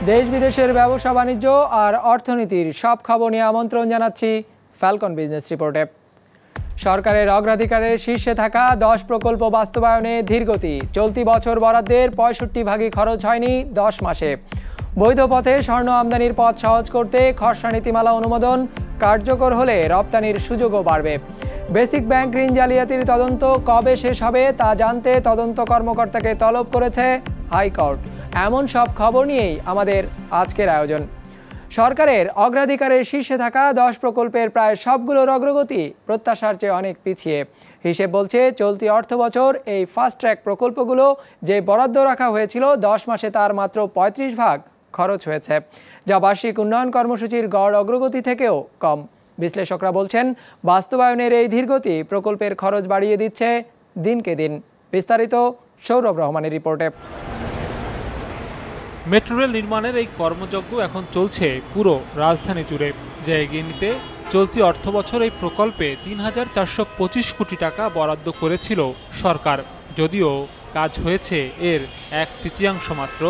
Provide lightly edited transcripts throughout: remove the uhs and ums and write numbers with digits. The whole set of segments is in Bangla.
দেশ বিদেশের ব্যবসা বাণিজ্য আর অর্থনীতির সব খবর নিয়ে আমন্ত্রণ জানাচ্ছি ফ্যালকন বিজনেস রিপোর্টে। সরকারের অগ্রাধিকারের শীর্ষে থাকা 10 প্রকল্প বাস্তবায়নে ধীরগতি। চলতি বছর বরাদ্দের 65% খরচ হয়নি 10 মাসে। বৈধ পথে স্বর্ণ আমদানির পথ সহজ করতে খসড়া নীতিমালা অনুমোদন কার্যকর হলে রপ্তানির সুযোগও বাড়বে। বেসিক ব্যাংক ঋণ জালিয়াতির তদন্ত কবে শেষ হবে তা জানতে তদন্ত কর্মকর্তাকে তলব করেছে হাইকোর্ট। এমন সব খবর নিয়েই আমাদের আজকের আয়োজন। সরকারের অগ্রাধিকারের শীর্ষে থাকা 10 প্রকল্পের প্রায় সবগুলোর অগ্রগতি প্রত্যাশার চেয়ে অনেক পিছিয়ে। হিসেব বলছে চলতি অর্থবছর এই ফাস্ট ট্র্যাক প্রকল্পগুলো যে বরাদ্দ রাখা হয়েছিল 10 মাসে তার মাত্র 35% খরচ হয়েছে, যা বার্ষিক উন্নয়ন কর্মসূচির গড় অগ্রগতি থেকেও কম। বিশ্লেষকরা বলছেন বাস্তবায়নের এই ধীরগতি প্রকল্পের খরচ বাড়িয়ে দিচ্ছে দিনকে দিন। বিস্তারিত সৌরভ রহমানের রিপোর্টে। মেট্রো রেল নির্মাণের এই কর্মযজ্ঞ এখন চলছে পুরো রাজধানী জুড়ে, যা এগিয়ে নিতে চলতি অর্থবছর এই প্রকল্পে ৩,৪২৫ কোটি টাকা বরাদ্দ করেছিল সরকার। যদিও কাজ হয়েছে এর 1/3 মাত্র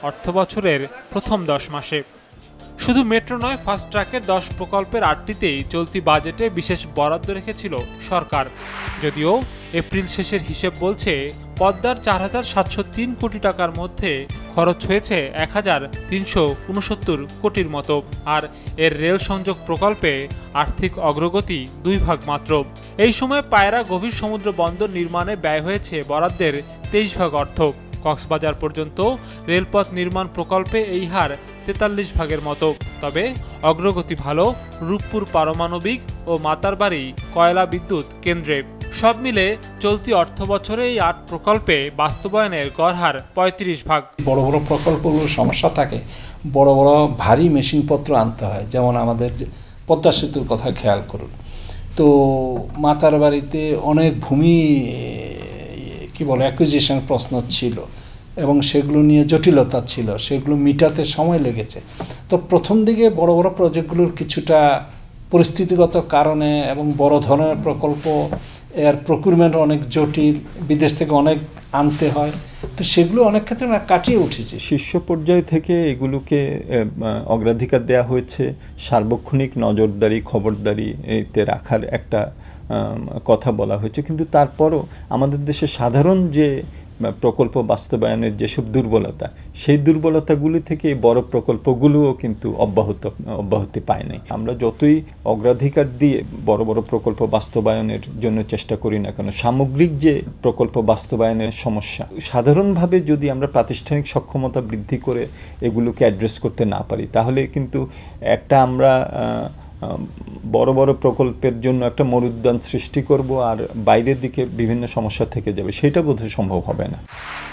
অর্থবছরের প্রথম 10 মাসে। শুধু মেট্রো নয়, ফাস্ট ট্র্যাকের 10 প্রকল্পের 8টিতেই চলতি বাজেটে বিশেষ বরাদ্দ রেখেছিল সরকার। যদিও এপ্রিল শেষের হিসেব বলছে পদ্মার 4,703 কোটি টাকার মধ্যে খরচ হয়েছে 1,369 কোটির মতো, আর এর রেল সংযোগ প্রকল্পে আর্থিক অগ্রগতি 2 ভাগ মাত্র। এই সময় পায়রা গভীর সমুদ্র বন্দর নির্মাণে ব্যয় হয়েছে বরাদ্দের 23 ভাগ অর্থ। কক্সবাজার পর্যন্ত রেলপথ নির্মাণ প্রকল্পে এই হার 43 ভাগের মতো। তবে অগ্রগতি ভালো রূপপুর পারমাণবিক ও মাতারবাড়ি কয়লা বিদ্যুৎ কেন্দ্রে। সব মিলে চলতি অর্থবছরে এই 8 প্রকল্পে বাস্তবায়নের গড় হার 35 ভাগ। বড় বড় প্রকল্পগুলোর সমস্যা থাকে, বড় বড় ভারী মেশিনপত্র আনতে হয়। যেমন আমাদের পদ্মা সেতুর কথা খেয়াল করুন, তো মাতারবাড়িতে অনেক ভূমি অ্যাকুইজিশন প্রশ্ন ছিল এবং সেগুলো নিয়ে জটিলতা ছিল, সেগুলো মিটাতে সময় লেগেছে। তো প্রথম দিকে বড় বড় প্রজেক্টগুলোর কিছুটা পরিস্থিতিগত কারণে এবং বড় ধরনের প্রকল্প এর প্রকিউরমেন্ট অনেক জটিল, বিদেশ থেকে অনেক আনতে হয়, তো সেগুলো অনেক ক্ষেত্রে কাটিয়ে উঠেছে। শীর্ষ পর্যায় থেকে এগুলোকে অগ্রাধিকার দেওয়া হয়েছে, সার্বক্ষণিক নজরদারি খবরদারিতে রাখার একটা কথা বলা হয়েছে। কিন্তু তারপরও আমাদের দেশে সাধারণ যে প্রকল্প বাস্তবায়নের যেসব দুর্বলতা, সেই দুর্বলতাগুলি থেকে বড় প্রকল্পগুলোও কিন্তু অব্যাহতি পায় নাই। আমরা যতই অগ্রাধিকার দিয়ে বড় বড় প্রকল্প বাস্তবায়নের জন্য চেষ্টা করি না কেন, সামগ্রিক যে প্রকল্প বাস্তবায়নের সমস্যা, সাধারণভাবে যদি আমরা প্রাতিষ্ঠানিক সক্ষমতা বৃদ্ধি করে এগুলোকে অ্যাড্রেস করতে না পারি, তাহলে কিন্তু আমরা বড় বড় প্রকল্পের জন্য একটা মরুদ্যান সৃষ্টি করব আর বাইরের দিকে বিভিন্ন সমস্যা থেকে যাবে, সেটা বোধহয় সম্ভব হবে না।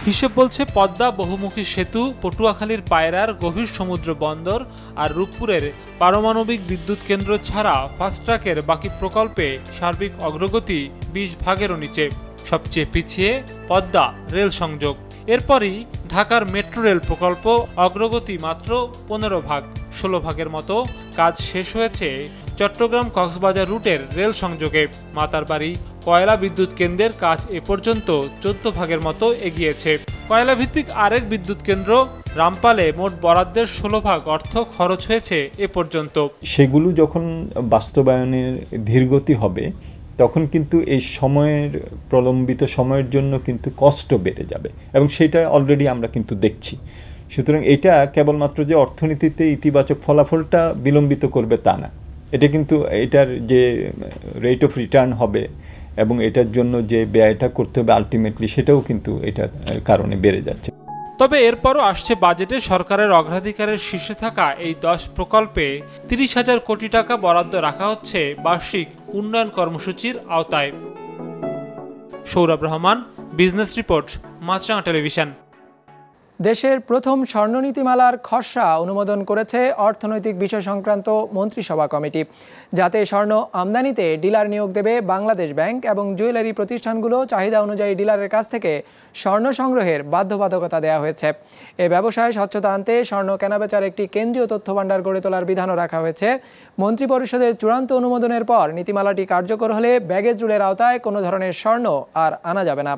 হিসেব বলছে পদ্মা বহুমুখী সেতু, পটুয়াখালীর পায়রার গভীর সমুদ্র বন্দর আর রূপপুরের পারমাণবিক বিদ্যুৎ কেন্দ্র ছাড়া ফাস্ট ট্র্যাকের বাকি প্রকল্পে সার্বিক অগ্রগতি 20 ভাগেরও নিচে। সবচেয়ে পিছিয়ে পদ্মা রেল সংযোগ। এরপরই ঢাকার মেট্রো রেল প্রকল্প, অগ্রগতি মাত্র 15 ভাগ। 16 ভাগের মতো কাজ শেষ হয়েছে চট্টগ্রাম কক্সবাজার রুটের রেল সংযোগে। মাতারবাড়ি কয়লা বিদ্যুৎ কেন্দ্রের কাজ এ পর্যন্ত 14 ভাগের মতো এগিয়েছে। কয়লা ভিত্তিক আরেক বিদ্যুৎ কেন্দ্র রামপালে মোট বরাদ্দের 16 ভাগ অর্থ খরচ হয়েছে এ পর্যন্ত। সেগুলো যখন বাস্তবায়নের ধীরগতি হবে, তখন কিন্তু এই প্রলম্বিত সময়ের জন্য কিন্তু কষ্ট বেড়ে যাবে এবং সেটা অলরেডি আমরা কিন্তু দেখছি। সুতরাং এটা কেবলমাত্র যে অর্থনীতিতে ইতিবাচক ফলাফলটা বিলম্বিত করবে তা না, এটা কিন্তু এটার যে রেট অফ রিটার্ন হবে এবং এটার জন্য যে ব্যয়টা করতে হবে আলটিমেটলি, সেটাও কিন্তু এটার কারণে বেড়ে যাচ্ছে। তবে এরপরও আসছে বাজেটে সরকারের অগ্রাধিকারের শীর্ষে থাকা এই 10 প্রকল্পে 30,000 কোটি টাকা বরাদ্দ রাখা হচ্ছে বার্ষিক উন্নয়ন কর্মসূচির আওতায়। সৌরভ রহমান, বিজনেস রিপোর্ট, মাছরাঙা টেলিভিশন। দেশের প্রথম স্বর্ণনীতিমালার খসড়া অনুমোদন করেছে অর্থনৈতিক বিষয় সংক্রান্ত মন্ত্রিসভা কমিটি, যাতে স্বর্ণ আমদানিতে ডিলার নিয়োগ দেবে বাংলাদেশ ব্যাংক এবং জুয়েলারি প্রতিষ্ঠানগুলো চাহিদা অনুযায়ী ডিলারের কাছ থেকে স্বর্ণ সংগ্রহের বাধ্যবাধকতা দেওয়া হয়েছে। এ ব্যবসায় স্বচ্ছতা আনতে স্বর্ণ কেনাবেচার একটি কেন্দ্রীয় তথ্য ভাণ্ডার গড়ে তোলার বিধানও রাখা হয়েছে। মন্ত্রিপরিষদের চূড়ান্ত অনুমোদনের পর নীতিমালাটি কার্যকর হলে ব্যাগেজ রুলের আওতায় কোনো ধরনের স্বর্ণ আর আনা যাবে না।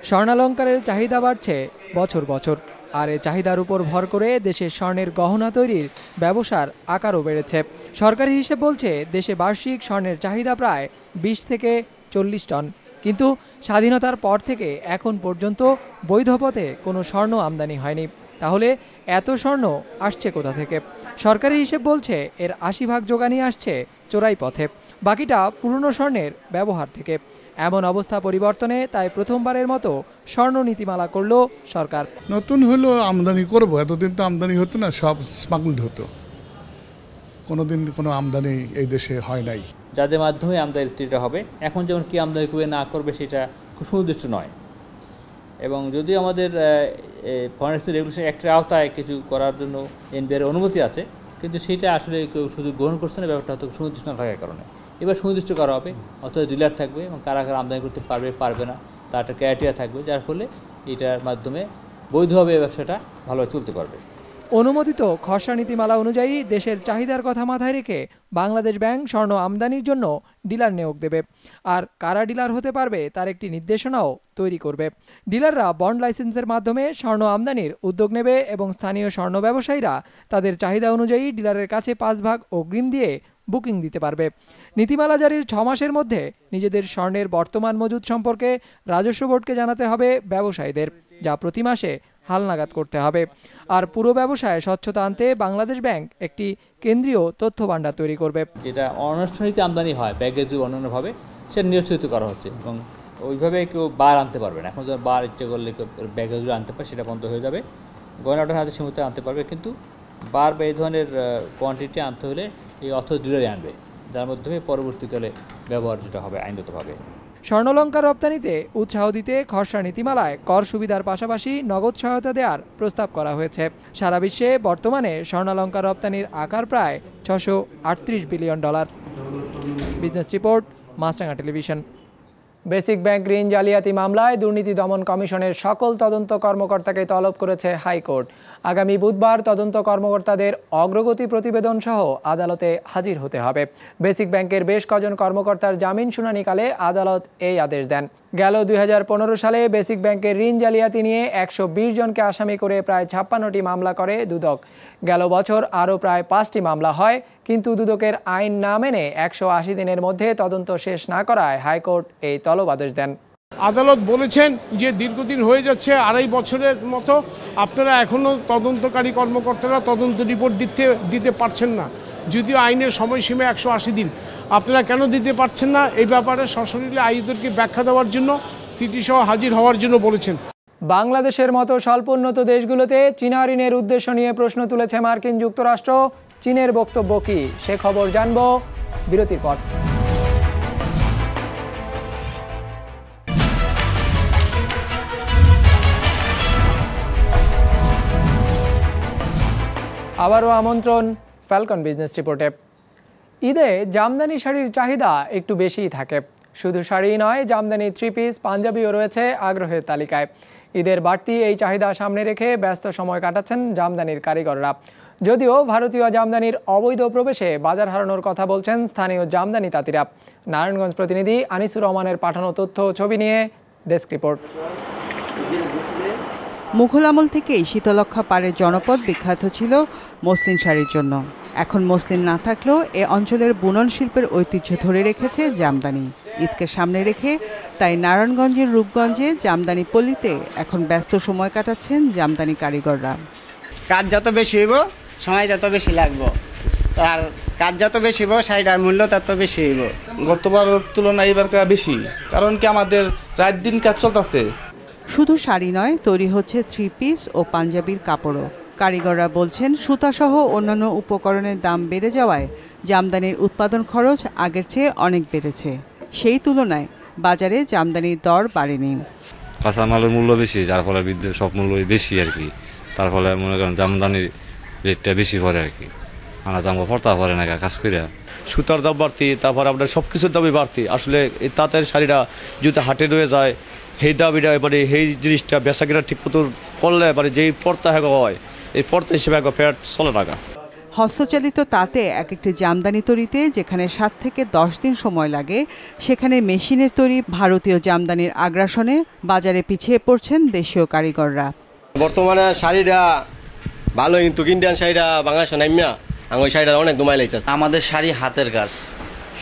স্বর্ণালঙ্কারের চাহিদা বাড়ছে বছর বছর। আর এই চাহিদার উপর ভর করে দেশের স্বর্ণের গহনা তৈরির ব্যবসার আকারও বেড়েছে। সরকারি হিসেব বলছে দেশে বার্ষিক স্বর্ণের চাহিদা প্রায় 20 থেকে 40 টন, কিন্তু স্বাধীনতার পর থেকে এখন পর্যন্ত বৈধ পথে কোনো স্বর্ণ আমদানি হয়নি। তাহলে এত স্বর্ণ আসছে কোথা থেকে? সরকারি হিসেব বলছে এর 80% যোগানই আসছে চোরাই পথে, বাকিটা পুরনো স্বর্ণের ব্যবহার থেকে। এমন অবস্থা পরিবর্তনে তাই প্রথমবারের মতো স্বর্ণ নীতিমালা করল সরকার। নতুন হলো আমদানি করব, এতদিন তো আমদানি হতো না, সব স্মাগলড হতো, কোনোদিন কোনো আমদানি এই দেশে হয় নাই। যাদের মাধ্যমে আমদানিটা হবে, এখন যেমন কি আমদানি করবে না করবে সেটা খুব সুনির্দিষ্ট নয়। এবং যদি আমাদের ফরেন এক্সচেঞ্জ রেগুলেশন অ্যাক্টের আওতায় কিছু করার জন্য এনবিআর অনুমতি আছে, কিন্তু সেটা আসলে কেউ শুধু গ্রহণ করছে না, ব্যাপারটা হয়তো সুনির্দিষ্ট না থাকার কারণে। এবার সুনির্দিষ্ট করা হবে, অর্থাৎ ডিলার থাকবে এবং কারা কারা আমদানি করতে পারবে পারবে না তার একটা ক্রাইটেরিয়া থাকবে, যার ফলে এটার মাধ্যমে বৈধভাবে ব্যবসাটা ভালোভাবে চলতে পারবে। অনুমোদিত খসড়া নীতিমালা অনুযায়ী দেশের চাহিদার কথা মাথায় রেখে বাংলাদেশ ব্যাংক স্বর্ণ আমদানির জন্য ডিলার নিয়োগ দেবে, আর কারা ডিলার হতে পারবে তার একটি নির্দেশনাও তৈরি করবে। ডিলাররা বন্ড লাইসেন্সের মাধ্যমে স্বর্ণ আমদানির উদ্যোগ নেবে এবং স্থানীয় স্বর্ণ ব্যবসায়ীরা তাদের চাহিদা অনুযায়ী ডিলারের কাছে 5% অগ্রিম দিয়ে বুকিং দিতে পারবে। নীতিমালা জারির 6 মাসের মধ্যে নিজেদের স্বর্ণের বর্তমান মজুদ সম্পর্কে রাজস্ব বোর্ডকে জানাতে হবে ব্যবসায়ীদের, যা প্রতি মাসে হালনাগাদ করতে হবে। আর পুরো ব্যবসায় স্বচ্ছতা আনতে বাংলাদেশ ব্যাংক একটি কেন্দ্রীয় তথ্য ভাণ্ডার তৈরি করবে। যেটা অনানুষ্ঠানিক আমদানি হয় ব্যাগেজ অন্যান্যভাবে, সেটা নিশ্চিত করা হচ্ছে এবং ওইভাবে কেউ বার আনতে পারবে না। এখন যখন বার ইচ্ছে করলে ব্যাগেজগুলো আনতে পারে, সেটা বন্ধ হয়ে যাবে। গয়নাটা হাতে সীমিত আনতে পারবে, কিন্তু বার বা এই ধরনের কোয়ান্টিটি আনতে হলে এই অর্থ ডিলারে আনবে, যার মাধ্যমে পরবর্তীকালে ব্যবহার যেটা হবে আইনগতভাবে। স্বর্ণালঙ্কার রপ্তানিতে উৎসাহ দিতে খসড়া নীতিমালায় কর সুবিধার পাশাপাশি নগদ সহায়তা দেওয়ার প্রস্তাব করা হয়েছে। সারা বিশ্বে বর্তমানে স্বর্ণালঙ্কার রপ্তানির আকার প্রায় $638 বিলিয়ন। বিজনেস রিপোর্ট, মাছরাঙা টেলিভিশন। বেসিক ব্যাংক ঋণ জালিয়াতি মামলায় দুর্নীতি দমন কমিশনের সকল তদন্ত কর্মকর্তাকে তলব করেছে হাইকোর্ট। আগামী বুধবার তদন্ত কর্মকর্তাদের অগ্রগতি প্রতিবেদন সহ আদালতে হাজির হতে হবে। বেসিক ব্যাংকের বেশ কজন কর্মকর্তার জামিন শুনানিকালে আদালত এই আদেশ দেন। গেল 2015 সালে বেসিক ব্যাংকের ঋণ জালিয়াতি নিয়ে 120 জনকে আসামি করে প্রায় 56টি মামলা করে দুদক। গেল বছর আরও প্রায় 5টি মামলা হয়, কিন্তু দুদকের আইন না মেনে 180 দিনের মধ্যে তদন্ত শেষ না করায় হাইকোর্ট এই তলব আদেশ দেন। আদালত বলেছেন যে দীর্ঘদিন হয়ে যাচ্ছে, 2.5 বছরের মতো, আপনারা এখনও তদন্তকারী কর্মকর্তারা তদন্ত রিপোর্ট দিতে পারছেন না, যদিও আইনের সময়সীমা 180 দিন। আপনারা কেন দিতে পারছেন না, এই ব্যাপারে সশরীরে আইনজীবীদেরকে ব্যাখ্যা দেওয়ার জন্য সিটি সহ হাজির হওয়ার জন্য বলেছেন। বাংলাদেশের মতো স্বল্পোন্নত দেশগুলোতে চীনা ঋণের উদ্দেশ্য নিয়ে প্রশ্ন তুলেছে মার্কিন যুক্তরাষ্ট্র। চীনের বক্তব্য কি, সে খবর জানব বিরতির পর। আবারও আমন্ত্রণ ফ্যালকন বিজনেস রিপোর্টে। ঈদে জামদানি শাড়ির চাহিদা একটু বেশিই থাকে। শুধু শাড়ি নয়, জামদানি 3 পিস পাঞ্জাবিও রয়েছে আগ্রহের তালিকায়। ঈদের বাড়তি এই চাহিদা সামনে রেখে ব্যস্ত সময় কাটাচ্ছেন জামদানির কারিগররা। যদিও ভারতীয় জামদানির অবৈধ প্রবেশে বাজার হারানোর কথা বলছেন স্থানীয় জামদানি তাঁতিরা। নারায়ণগঞ্জ প্রতিনিধি আনিসুর রহমানের পাঠানো তথ্য ছবি নিয়ে ডেস্ক রিপোর্ট। মুঘল আমল থেকেই শীতলক্ষ্যা পাড়ের জনপদ বিখ্যাত ছিল মসলিন শাড়ির জন্য। এখন মসলিন না থাকলেও এ অঞ্চলের বুনন শিল্পের ঐতিহ্য ধরে রেখেছে জামদানি। ঈদকে সামনে রেখে তাই নারায়ণগঞ্জের রূপগঞ্জে জামদানি পল্লীতে এখন ব্যস্ত সময় কাটাচ্ছেন জামদানি কারিগররা। কাজ যত বেশি হইব, সময় যত বেশি লাগবে, আর কাজ যত বেশি হইব, শাড়িটার মূল্য তত বেশি হইব। গতবার তুলনায় এবার বেশি, কারণ কি আমাদের রাত দিন কাজ চলতেছে। শুধু শাড়ি নয়, তৈরি হচ্ছে 3 পিস ও পাঞ্জাবির কাপড়ও। কারিগররা বলছেন সুতাসহ অন্যান্য উপকরণের দাম বেড়ে যাওয়ায় জামদানির উৎপাদন খরচ আগের চেয়ে অনেক বেড়েছে। সেই তুলনায় বাজারে জামদানির দর বাড়েনি। কাঁচামালের মূল্য বেশি, যার ফলে বিদ্যুৎ সব মূল্যই বেশি আর কি। তার ফলে মনে করেন জামদানির রেটটা বেশি পড়ে আর কি। আমার দাম পড়তা পড়ে না কাজ করে। সুতার দাম বাড়তি, তারপর আপনার সব কিছুর দামই বাড়তি। আসলে এই তাঁতের শাড়িটা যদি হাটে রয়ে যায়, সেই দাবিটা এবারে সেই জিনিসটা বেচাকেনা ঠিক মতো করলে এবারে যেই পর্তা হয়, এই পর্তা হিসেবে একবার ফেরত 16 টাকা। হস্তচালিত তাঁতে এক একটি জামদানি তৈরিতে যেখানে 7 থেকে 10 দিন সময় লাগে, সেখানে মেশিনের তৈরি ভারতীয় জামদানির আগ্রাসনে বাজারে পিছিয়ে পড়ছেন দেশীয় কারিগররা। বর্তমানে শাড়িটা ভালো, কিন্তু ইন্ডিয়ান শাড়িটা বাংলাদেশে নামিয়া ওই শাড়িটা অনেক দমাই লাগছে। আমাদের শাড়ি হাতের কাজ,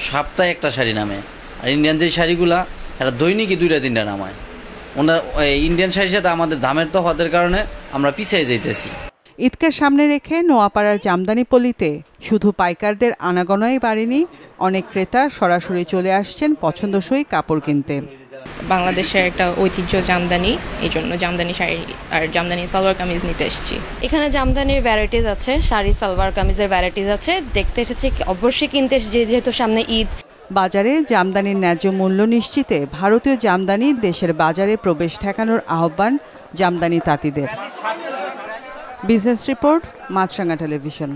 সপ্তাহে একটা শাড়ি নামে, আর ইন্ডিয়ান যে শাড়িগুলা এরা দৈনিকই 2-3টা নামায়। ওনার ইন্ডিয়ান শাড়ির সাথে আমাদের দামের তফাতের কারণে আমরা পিছিয়ে যাইতেছি। ঈদকে সামনে রেখে নোয়াপাড়ার জামদানি পল্লীতে শুধু পাইকারদের আনাগোনাই বাড়েনি, অনেক ক্রেতা সরাসরি চলে আসছেন পছন্দসই কাপড় কিনতে। বাংলাদেশের একটা ঐতিহ্য জামদানি, এই জন্য জামদানি শাড়ি আর জামদানি সালোয়ার কামিজ নিতে এসেছি। এখানে জামদানির ভ্যারাইটিস আছে, শাড়ি সালোয়ার কামিজের ভ্যারাইটিস আছে, দেখতে এসেছি, অবশ্যই কিনতে এসেছি যেহেতু সামনে ঈদ। বাজারে জামদানির ন্যায্য মূল্য নিশ্চিতে ভারতীয় জামদানি দেশের বাজারে প্রবেশ ঠেকানোর আহ্বান জামদানি তাঁতিদের। বিজনেস রিপোর্ট, মাছরাঙা টেলিভিশন।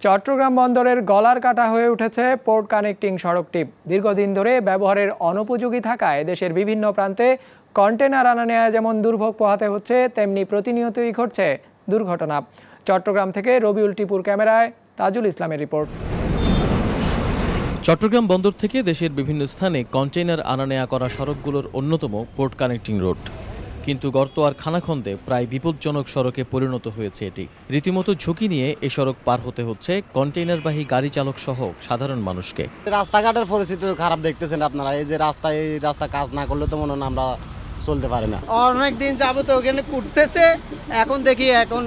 চট্টগ্রাম বন্দরের গলার কাটা হয়ে উঠেছে পোর্ট কানেক্টিং সড়কটি। দীর্ঘদিন ধরে ব্যবহারের অনুপযোগী থাকায় দেশের বিভিন্ন প্রান্তে কন্টেনার আনা নেওয়া যেমন দুর্ভোগ পোহাতে হচ্ছে, তেমনি প্রতিনিয়তই ঘটছে দুর্ঘটনা। চট্টগ্রাম থেকে রবিউল টিপুর ক্যামেরায় তাজুল ইসলামের রিপোর্ট। চট্টগ্রাম বন্দর থেকে দেশের বিভিন্ন স্থানে কন্টেইনার আনা নেওয়া করা সড়কগুলোর অন্যতম পোর্ট কানেক্টিং রোড। কিন্তু গর্ত আর খানাখন্দে প্রায় বিপজ্জনক সড়কে পরিণত হয়েছে এটি। রীতিমতো ঝুঁকি নিয়ে এই সড়ক পার হতে হচ্ছে কন্টেইনারবাহী গাড়ি চালক সহ সাধারণ মানুষকে। রাস্তাঘাটের পরিস্থিতি খারাপ দেখতেছেন আপনারা, এই যে রাস্তা কাজ না করলে তো মনে হয় আমরা চলতে পারি না। অনেকদিন যাবো তো ওখানে কুটতেছে, এখন দেখি এখন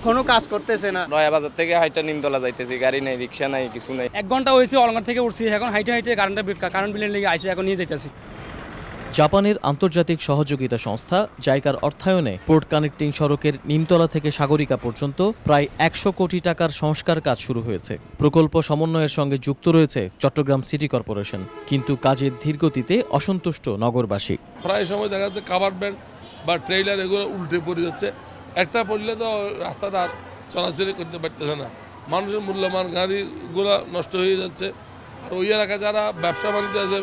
কোনো কাজ করতেছে না। নয়া বাজার থেকে হাইটা নিমতলা যাইতেছি, গাড়ি নাই, রিক্সা নাই, কিছু নাই। 1 ঘন্টা হয়েছে অলঙ্কার থেকে উঠছি, এখন হাইটে কারেন্ট বিলের লেগে আইসে এখন নিয়ে যাইতেছি। জাপানের আন্তর্জাতিক সহযোগিতা সংস্থা জাইকার অর্থায়নে পোর্ট কানেক্টিং সড়কের নিমতলা থেকে সাগরিকা পর্যন্ত প্রায় 100 কোটি টাকার সংস্কার কাজ শুরু হয়েছে। প্রকল্প সমন্বয়ের সঙ্গে যুক্ত রয়েছে চট্টগ্রাম সিটি কর্পোরেশন, কিন্তু কাজের ধীরগতিতে অসন্তুষ্ট নগরবাসী। প্রায় সময় দেখা যাচ্ছে কাভার ভ্যান বা ট্রেইলার এগুলো উল্টে পড়ে যাচ্ছে, একটা পড়লে তো রাস্তাটা চলাচল করতে পারতেছে না, মানুষের মূল্যবান গাড়িগুলো নষ্ট হয়ে যাচ্ছে। আর ওই এলাকায় যারা ব্যবসা বাণিজ্য আছে,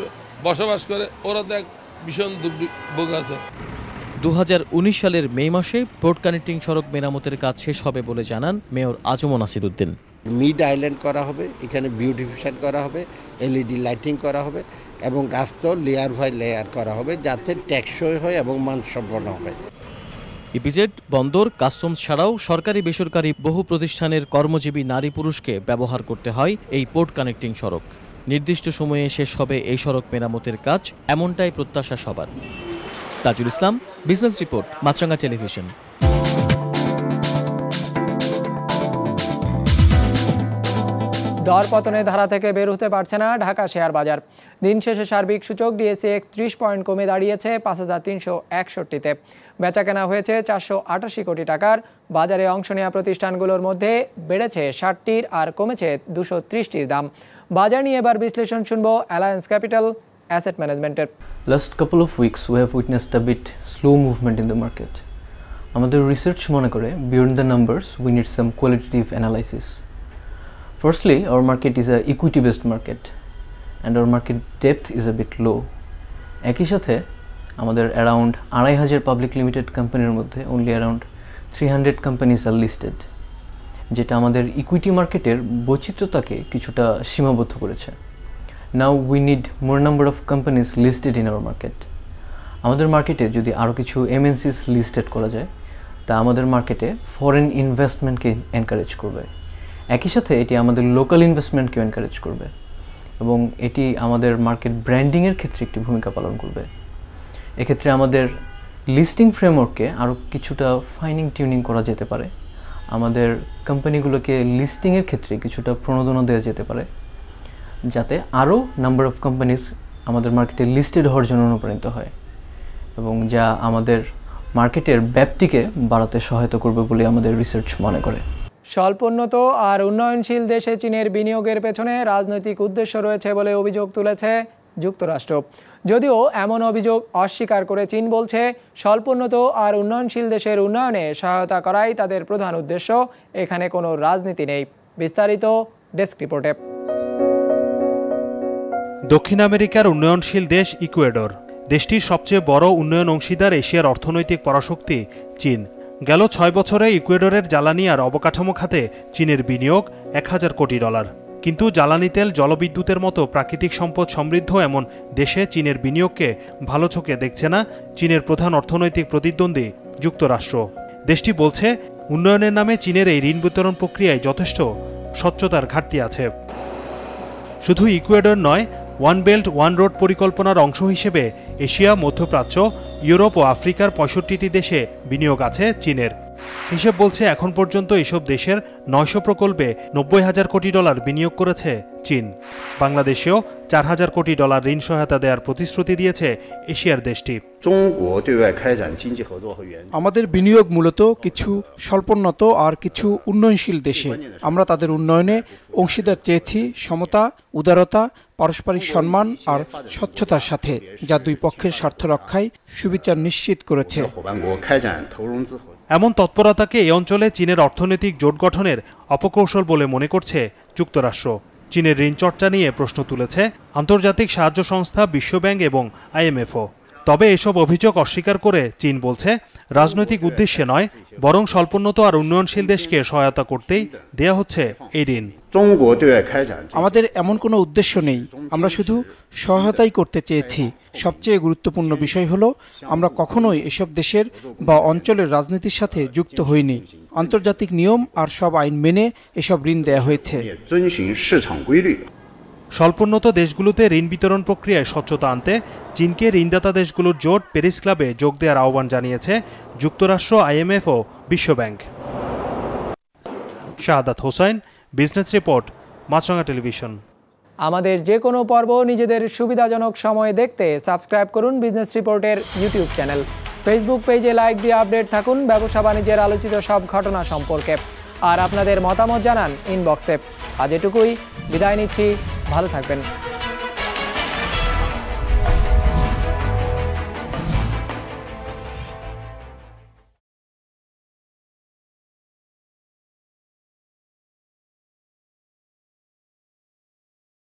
বসবাস করে, ওরা তো এক ভীষণ দুর্ভোগ আছে। 2019 সালের মে মাসে পোর্ট কানেক্টিং সড়ক মেরামতের কাজ শেষ হবে বলে জানান মেয়র আজম নাসিরউদ্দিন। মিড আইল্যান্ড করা হবে, এখানে বিউটিফিকেশন করা হবে, এলইডি লাইটিং করা হবে এবং রাস্তাও লেয়ার বাই লেয়ার করা হবে যাতে টেকসই হয় এবং মানসম্পন্ন হয়। ইপিজেড, বন্দর, কাস্টমস ছাড়াও সরকারি বেসরকারি বহু প্রতিষ্ঠানের কর্মজীবী নারী পুরুষকে ব্যবহার করতে হয় এই পোর্ট কানেক্টিং সড়ক। নির্দিষ্ট সময়ে শেষ হবে এই সড়ক মেরামতের কাজ, এমনটাই প্রত্যাশা সবার। তাজুল ইসলাম, বিজনেস রিপোর্ট, মাছরাঙা টেলিভিশন। দরপতনের ধারা থেকে বের হতে পারছে না ঢাকা শেয়ার বাজার। দিন শেষে সার্বিক সূচক ডিএসই 30 পয়েন্ট কমে দাঁড়িয়েছে 5361-তে। বেচাকেনা হয়েছে 488 কোটি টাকার। বাজারে অংশ নেওয়া প্রতিষ্ঠানগুলোর মধ্যে বেড়েছে 60টির আর কমেছে 230টির দাম। বাজার নিয়ে এবার বিশ্লেষণ শুনবো অ্যালায়েন্স ক্যাপিটাল অ্যাসেট ম্যানেজমেন্টের। Last couple of weeks we have witnessed a bit slow movement in the market. আমাদের রিসার্চ মনে করে beyond the numbers we need some qualitative analysis. Firstly, our market is a equity based market and our market depth is a bit low. একই সাথে আমাদের around 2500 পাবলিক লিমিটেড কোম্পানির মধ্যে only around 300 companies are listed, যেটা আমাদের ইকুইটি মার্কেটের বৈচিত্র্যতাকে কিছুটা সীমাবদ্ধ করেছে। Now we need more number of companies listed in our market. আমাদের মার্কেটে যদি আরও কিছু MNCs লিস্টেড করা যায় তা আমাদের মার্কেটে ফরেন ইনভেস্টমেন্টকে এনকারেজ করবে। একই সাথে এটি আমাদের লোকাল ইনভেস্টমেন্টকে এনকারেজ করবে এবং এটি আমাদের মার্কেট ব্র্যান্ডিংয়ের ক্ষেত্রে একটি ভূমিকা পালন করবে। এক্ষেত্রে আমাদের লিস্টিং ফ্রেমওয়ার্ককে আরও কিছুটা ফাইনিং টিউনিং করা যেতে পারে। আমাদের কোম্পানিগুলোকে লিস্টিংয়ের ক্ষেত্রে কিছুটা প্রণোদনা দেওয়া যেতে পারে যাতে আরও নাম্বার অফ কোম্পানিজ আমাদের মার্কেটে লিস্টেড হওয়ার জন্য অনুপ্রাণিত হয় এবং যা আমাদের মার্কেটের ব্যাপ্তিকে বাড়াতে সহায়তা করবে বলে আমাদের রিসার্চ মনে করে। স্বল্পোন্নত আর উন্নয়নশীল দেশে চীনের বিনিয়োগের পেছনে রাজনৈতিক উদ্দেশ্য রয়েছে বলে অভিযোগ তুলেছে যুক্তরাষ্ট্র। যদিও এমন অভিযোগ অস্বীকার করে চীন বলছে স্বল্পোন্নত আর উন্নয়নশীল দেশের উন্নয়নে সহায়তা করাই তাদের প্রধান উদ্দেশ্য, এখানে কোনো রাজনীতি নেই। বিস্তারিত ডেস্ক রিপোর্টে। দক্ষিণ আমেরিকার উন্নয়নশীল দেশ ইকুয়েডর। দেশটির সবচেয়ে বড় উন্নয়ন অংশীদার এশিয়ার অর্থনৈতিক পরাশক্তি চীন। গেল 6 বছরে ইকুয়েডরের জ্বালানি আর অবকাঠামো খাতে চীনের বিনিয়োগ $1000 কোটি। কিন্তু জ্বালানি তেল, জলবিদ্যুতের মতো প্রাকৃতিক সম্পদ সমৃদ্ধ এমন দেশে চীনের বিনিয়োগকে ভালো চোখে দেখছে না চীনের প্রধান অর্থনৈতিক প্রতিদ্বন্দ্বী যুক্তরাষ্ট্র। দেশটি বলছে উন্নয়নের নামে চীনের এই ঋণ বিতরণ প্রক্রিয়ায় যথেষ্ট স্বচ্ছতার ঘাটতি আছে। শুধু ইকুয়েডর নয়, ওয়ান বেল্ট ওয়ান রোড পরিকল্পনার অংশ হিসেবে এশিয়া, মধ্যপ্রাচ্য, ইউরোপ ও আফ্রিকার ৬৫টি দেশে বিনিয়োগ আছে চীনের। হিসেব বলছে এখন পর্যন্ত এসব দেশের ৯০০ প্রকল্পে $৯০,০০০ কোটি বিনিয়োগ করেছে চীন। বাংলাদেশেও $৪,০০০ কোটি ঋণ সহায়তা দেওয়ার প্রতিশ্রুতি দিয়েছে এশিয়ার দেশটি। আমাদের বিনিয়োগ মূলত কিছু স্বল্পোন্নত আর কিছু উন্নয়নশীল দেশে। আমরা তাদের উন্নয়নে অংশীদার চেয়েছি সমতা, উদারতা, পারস্পরিক সম্মান আর স্বচ্ছতার সাথে, যা দুই পক্ষের স্বার্থ রক্ষায় সুবিচার নিশ্চিত করেছে। এমন তৎপরতাকে এই অঞ্চলে চীনের অর্থনৈতিক জোট গঠনের অপকৌশল বলে মনে করছে যুক্তরাষ্ট্র। চীনের ঋণ চর্চা নিয়ে প্রশ্ন তুলেছে আন্তর্জাতিক সাহায্য সংস্থা বিশ্বব্যাংক এবং IMFও। তবে এসব অভিযোগ অস্বীকার করে চীন বলছে রাজনৈতিক উদ্দেশ্যে নয়, বরং স্বল্পোন্নত আর উন্নয়নশীল দেশকে সহায়তা করতেই দেয়া হচ্ছে এই ঋণ। আমাদের এমন কোনো উদ্দেশ্য নেই, আমরা শুধু সহায়তাই করতে চেয়েছি। সবচেয়ে গুরুত্বপূর্ণ বিষয় হলো আমরা কখনোই এসব দেশের বা অঞ্চলের রাজনীতির সাথে যুক্ত হইনি। আন্তর্জাতিক নিয়ম আর সব আইন মেনে এসব ঋণ দেয়া হয়েছে। স্বল্পোন্নত দেশগুলোতে ঋণ বিতরণ প্রক্রিয়ায় স্বচ্ছতা আনতে চীনকে ঋণদাতা দেশগুলোর জোট প্যারিস ক্লাবে যোগ দেওয়ার আহ্বান জানিয়েছে যুক্তরাষ্ট্র, IMF ও বিশ্বব্যাংক। শাহাদাত হোসেন, বিজনেস রিপোর্ট, মাছরাঙা টেলিভিশন। আমাদের যে কোনো পর্ব নিজেদের সুবিধাজনক সময়ে দেখতে সাবস্ক্রাইব করুন বিজনেস রিপোর্টের ইউটিউব চ্যানেল। ফেসবুক পেজে লাইক দিয়ে আপডেট থাকুন ব্যবসা বাণিজ্যের আলোচিত সব ঘটনা সম্পর্কে। আর আপনাদের মতামত জানান ইনবক্সে। আজ এটুকুই, বিদায় নিচ্ছি, ভালো থাকবেন।